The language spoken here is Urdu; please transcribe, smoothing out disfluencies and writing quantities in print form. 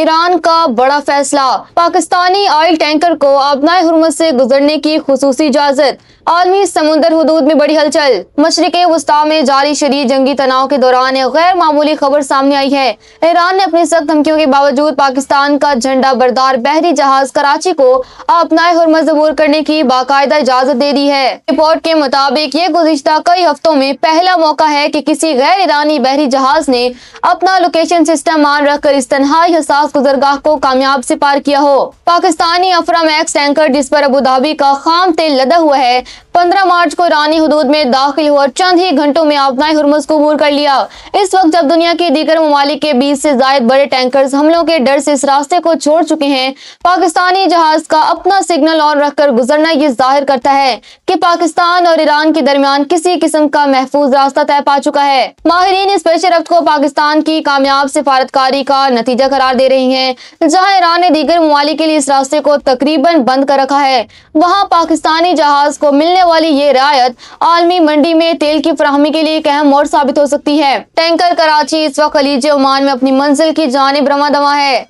ایران کا بڑا فیصلہ، پاکستانی آئل ٹینکر کو آبنائے ہرمز سے گزرنے کی خصوصی اجازت۔ عالمی سمندر حدود میں بڑی ہلچل، مشرق وسطیٰ میں جاری شدید جنگی تناؤ کے دوران ایک غیر معمولی خبر سامنے آئی ہے۔ ایران نے اپنی سخت دھمکیوں کے باوجود پاکستان کا جھنڈا بردار بحری جہاز کراچی کو آبنائے ہرمز عبور کرنے کی باقاعدہ اجازت دے دی ہے۔ رپورٹ کے مطابق یہ گزشتہ کئی ہفتوں میں پہلا موقع ہے کہ کسی غیر ایرانی بحری جہاز نے اپنا لوکیشن سسٹم آن رکھ کر اس انتہائی حساس گزرگاہ کو کامیاب سے پار کیا ہو۔ پاکستانی افرا میکس ٹینکر جس پر ابوظہبی کا خام تیل لدا ہوا ہے، 15 مارچ کو ایرانی حدود میں داخل ہوا اور چند ہی گھنٹوں میں آبنائے ہرمز کو عبور کر لیا۔ اس وقت جب دنیا کے دیگر ممالک کے 20 سے زائد بڑے ٹینکرز حملوں کے ڈر سے اس راستے کو چھوڑ چکے ہیں، پاکستانی جہاز کا اپنا سگنل آن رکھ کر گزرنا یہ ظاہر کرتا ہے کہ پاکستان اور ایران کے درمیان کسی قسم کا محفوظ راستہ طے پا چکا ہے۔ ماہرین اس پیش رفت کو پاکستان کی کامیاب سفارتکاری کا نتیجہ قرار دے رہی ہیں۔ جہاں ایران نے دیگر ممالک کے لیے اس راستے کو تقریباً بند کر رکھا ہے، وہاں پاکستانی جہاز کو ملنے والی یہ رعایت عالمی منڈی میں تیل کی فراہمی کے لیے ایک اہم موڑ ثابت ہو سکتی ہے۔ ٹینکر کراچی اس وقت خلیج عمان میں اپنی منزل کی جانب رواں دواں ہے۔